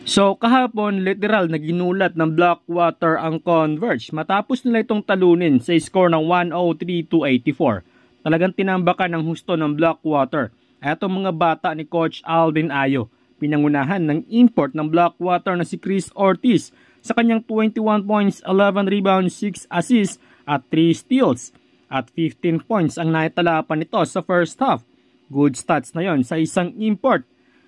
So kahapon literal na ginulat ng Blackwater ang Converge matapos nila itong talunin sa score ng 103-84. Talagang tinambakan ng husto ng Blackwater. Etong mga bata ni Coach Alvin Ayo, pinangunahan ng import ng Blackwater na si Chris Ortiz sa kanyang 21 points, 11 rebounds, 6 assists at 3 steals. At 15 points ang naitala pa nito sa first half. Good stats na yon sa isang import.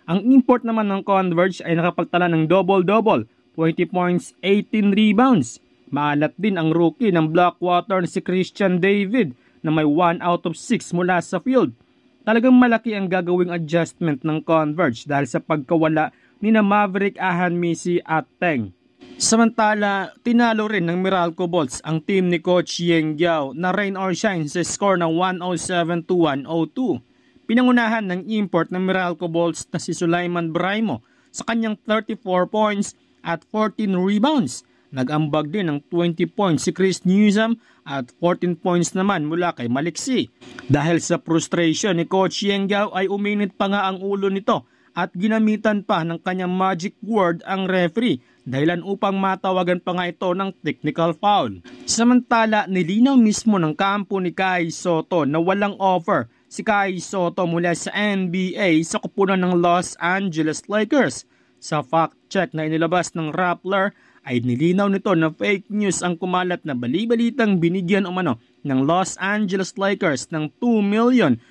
Ang import naman ng Converge ay nakapagtala ng double-double, 20 points, 18 rebounds. Maalat din ang rookie ng Blackwater na si Christian David na may 1 out of 6 mula sa field. Talagang malaki ang gagawing adjustment ng Converge dahil sa pagkawala ni na Maverick, Ahan, Missy at Teng. Samantala, tinalo rin ng Meralco Bolts ang team ni Coach Yeng Giao na rain or shine sa score ng 107-102. Pinangunahan ng import ng Meralco Bolts na si Sulaiman Braimo sa kanyang 34 points at 14 rebounds. Nag-ambag din ng 20 points si Chris Newsom at 14 points naman mula kay Maliksi. Dahil sa frustration ni Coach Yeng Giao ay uminit pa nga ang ulo nito at ginamitan pa ng kanyang magic word ang referee dahilan upang matawagan pa nga ito ng technical foul. Samantala, nilinaw mismo ng kampo ni Kai Sotto na walang offer si Kai Sotto mula sa NBA sa kupunan ng Los Angeles Lakers. Sa fact check na inilabas ng Rappler ay nilinaw nito na fake news ang kumalat na bali-balitang binigyan umano ng Los Angeles Lakers ng $2 million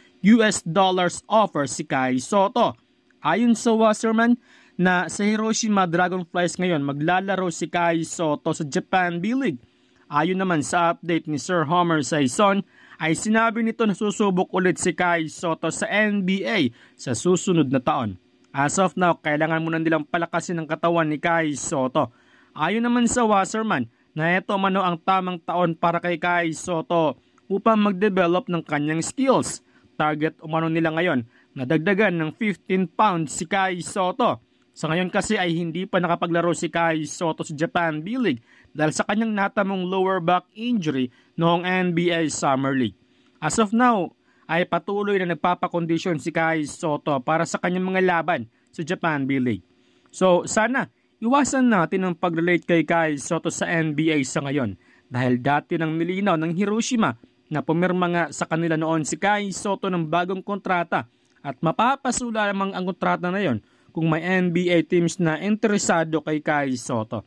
offer si Kai Sotto. Ayon sa Wasserman, na sa Hiroshima Dragonflies ngayon maglalaro si Kai Sotto sa Japan B-League. Ayon naman sa update ni Sir Homer Saison, ay sinabi nito na susubok ulit si Kai Sotto sa NBA sa susunod na taon. As of now, kailangan muna nilang palakasin ang katawan ni Kai Sotto. Ayon naman sa Wasserman, na ito mano ang tamang taon para kay Kai Sotto upang mag-develop ng kanyang skills. Target umano nila ngayon na dagdagan ng 15 pounds si Kai Sotto. Sa ngayon kasi ay hindi pa nakapaglaro si Kai Sotto sa Japan B-League dahil sa kanyang natamong lower back injury noong NBA Summer League. As of now, ay patuloy na nagpapakondisyon si Kai Sotto para sa kanyang mga laban sa Japan B-League. So sana, iwasan natin ang pag-relate kay Kai Sotto sa NBA sa ngayon dahil dati nang nilinaw ng Hiroshima na pumirma nga sa kanila noon si Kai Sotto ng bagong kontrata at mapapasula lamang ang kontrata na yon kung may NBA teams na interesado kay Kai Sotto.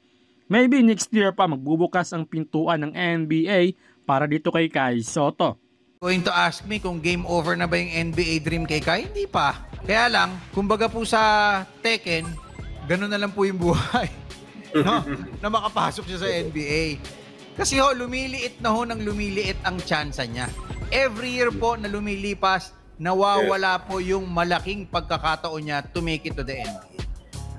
Maybe next year pa magbubukas ang pintuan ng NBA para dito kay Kai Sotto. Going to ask me kung game over na ba yung NBA dream kay Kai? Hindi pa. Kaya lang, kumbaga po sa Tekken, ganun na lang po yung buhay. No? Na makapasok siya sa NBA. Kasi lumiliit na ng lumiliit ang tsansa niya. Every year po na lumilipas, nawawala po yung malaking pagkakataon niya to make it to the NBA.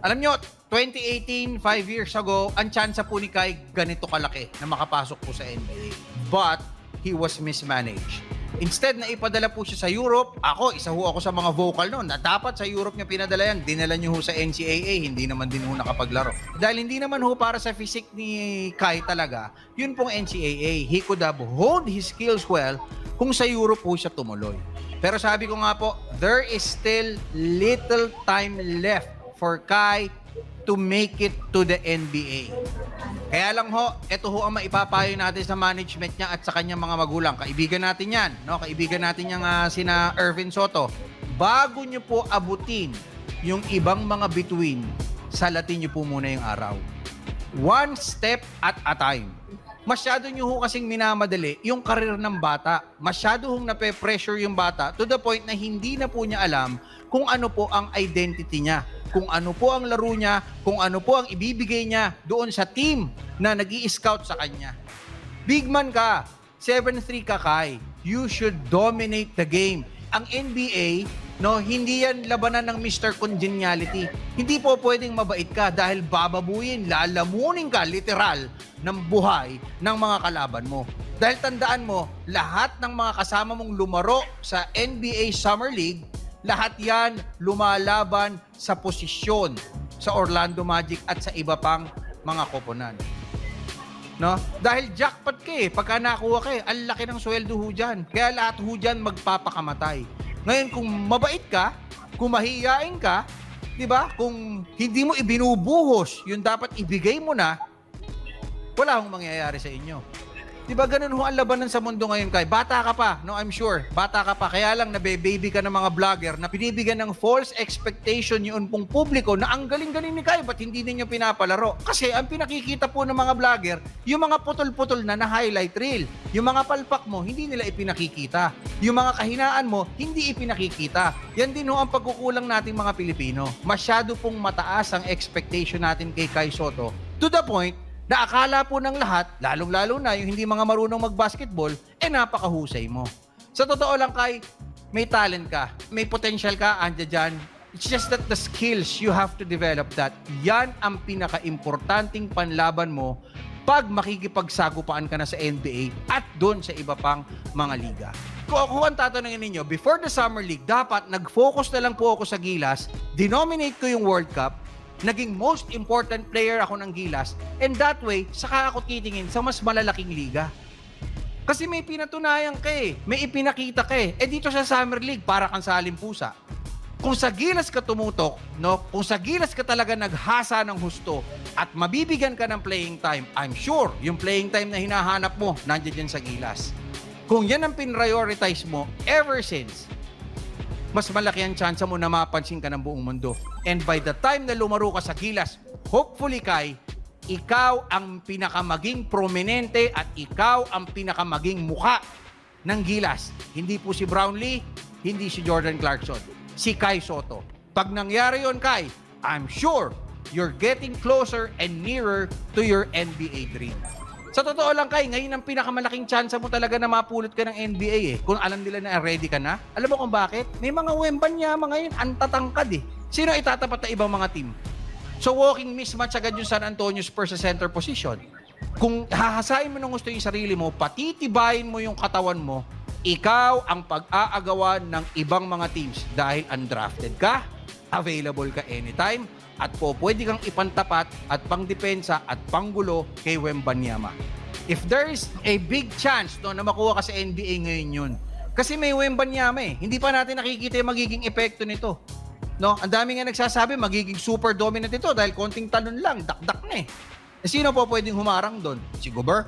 Alam nyo, 2018, 5 years ago, ang tsansa po ni Kai ganito kalaki na makapasok po sa NBA. But, he was mismanaged. Instead na ipadala po siya sa Europe, isa ako sa mga vocal noon na dapat sa Europe niya pinadala yan, dinala niyo sa NCAA, hindi naman din nakapaglaro. Dahil hindi naman para sa physique ni Kai talaga, yun pong NCAA, he could have honed his skills well kung sa Europe po siya tumuloy. Pero sabi ko nga po, there is still little time left for Kai to make it to the NBA. Kaya lang ito ang maipapayo natin sa management niya at sa kanyang mga magulang. Kaibigan natin yan, no? Kaibigan natin yung sina Ervin Soto. Bago nyo po abutin yung ibang mga bituin, salatin nyo po muna yung araw. One step at a time. Masyado nyo kasing minamadali yung karir ng bata. Masyado nape-pressure yung bata to the point na hindi na po niya alam kung ano po ang identity niya, kung ano po ang laro niya, kung ano po ang ibibigay niya doon sa team na nag-i-scout sa kanya. Big man ka, 7'3" ka, Kai. You should dominate the game. Ang NBA, hindi yan labanan ng Mr. Congeniality. Hindi po pwedeng mabait ka dahil bababuyin, lalamunin ka, literal, ng buhay ng mga kalaban mo. Dahil tandaan mo, lahat ng mga kasama mong lumaro sa NBA Summer League, lahat yan lumalaban sa posisyon sa Orlando Magic at sa iba pang mga koponan. No? Dahil jackpot ka pagka nakuha ka ang laki ng sweldo dyan. Kaya lahat dyan magpapakamatay. Ngayon kung mabait ka, kung mahihiyain ka, Di ba? Kung hindi mo ibinubuhos, yung dapat ibigay mo na, wala akong mangyayari sa inyo. Di ba ganun ho ang labanan sa mundo ngayon, Kai? Bata ka pa, no? I'm sure. Bata ka pa. Kaya lang nabe-baby ka ng mga vlogger na binibigyan ng false expectation yung pong publiko na ang galing-galing ni Kai, ba't hindi ninyo pinapalaro? Kasi ang pinakikita po ng mga vlogger, yung mga putol-putol na highlight reel. Yung mga palpak mo, hindi nila ipinakikita. Yung mga kahinaan mo, hindi ipinakikita. Yan din ho ang pagkukulang nating mga Pilipino. Masyado pong mataas ang expectation natin kay Kai Sotto to the point na akala po ng lahat, lalong-lalo na yung hindi mga marunong mag-basketball, napakahusay mo. Sa totoo lang, Kai, may talent ka, may potential ka, andyan dyan. It's just that the skills, you have to develop that. Yan ang pinaka-importanting panlaban mo pag makikipagsagupaan ka na sa NBA at doon sa iba pang mga liga. Kung ang tatanungin ninyo, before the Summer League, dapat nag-focus na lang po ako sa Gilas, dinominate ko yung World Cup, naging most important player ako ng Gilas, and that way, saka ako titingin sa mas malalaking liga. Kasi may pinatunayan ka eh, may ipinakita ka eh. Dito sa Summer League, para kang saling pusa. Kung sa Gilas ka tumutok, no? Kung sa Gilas ka talaga naghasa ng husto at mabibigyan ka ng playing time, I'm sure yung playing time na hinahanap mo, nandiyan dyan sa Gilas. Kung yan ang pinrioritize mo ever since, mas malaki ang chance mo na mapansin ka ng buong mundo. And by the time na lumaro ka sa Gilas, hopefully, Kai, ikaw ang pinakamaging prominente at ikaw ang pinakamaging mukha ng Gilas. Hindi po si Brownlee, hindi si Jordan Clarkson, si Kai Sotto. Pag nangyari yon, Kai, I'm sure you're getting closer and nearer to your NBA dream. Sa totoo lang, Kai, ngayon ang pinakamalaking chance mo talaga na mapulot ka ng NBA eh. Kung alam nila na ready ka na. Alam mo kung bakit? May mga Wembanyama ngayon, ang tatangkad eh. Sino itatapat na ibang mga team? So walking mismatch agad yung San Antonio Spurs sa center position. Kung hahasain mo ng gusto yung sarili mo, patitibayin mo yung katawan mo, ikaw ang pag-aagawan ng ibang mga teams dahil undrafted ka, available ka anytime, at pwede kang ipantapat at pangdepensa at panggulo kay Wembanyama. If there is a big chance no, na makuha ka sa NBA ngayon yun, kasi may Wembanyama eh, hindi pa natin nakikita yung magiging epekto nito. No? Ang dami nga nagsasabi, magiging super dominant ito dahil konting talon lang, dakdak na eh. Sino po pwedeng humarang doon? Si Gobert?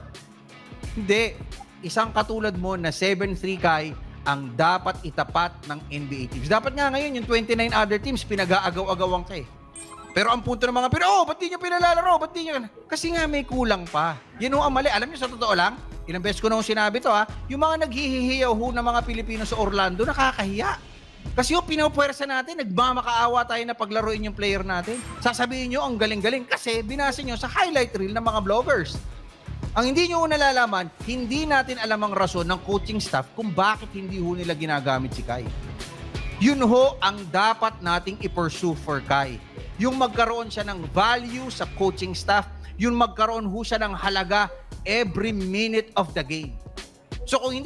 Hindi. Isang katulad mo na 7'3" Kai ang dapat itapat ng NBA teams. Dapat nga ngayon yung 29 other teams pinag-aagaw-agawang ka eh. Pero ang punto ng mga ba't di nyo pinalalaro? Ba't di nyo? Kasi nga may kulang pa. Yan ang mali. Alam nyo, sa totoo lang, ilang beses ko na sinabi to ha, yung mga naghihihiyaw ng mga Pilipino sa Orlando, nakakahiya. Kasi yung pinapwersa natin, nagmamakaawa tayo na paglaruin yung player natin. Sasabihin nyo, ang galing-galing kasi binasa nyo sa highlight reel ng mga vloggers. Ang hindi nyo nalalaman, hindi natin alam ang rason ng coaching staff kung bakit hindi nila ginagamit si Kai. Yun ho ang dapat nating i-pursue for Kai. Yung magkaroon siya ng value sa coaching staff, yung magkaroon ho siya ng halaga every minute of the game. So kung hindi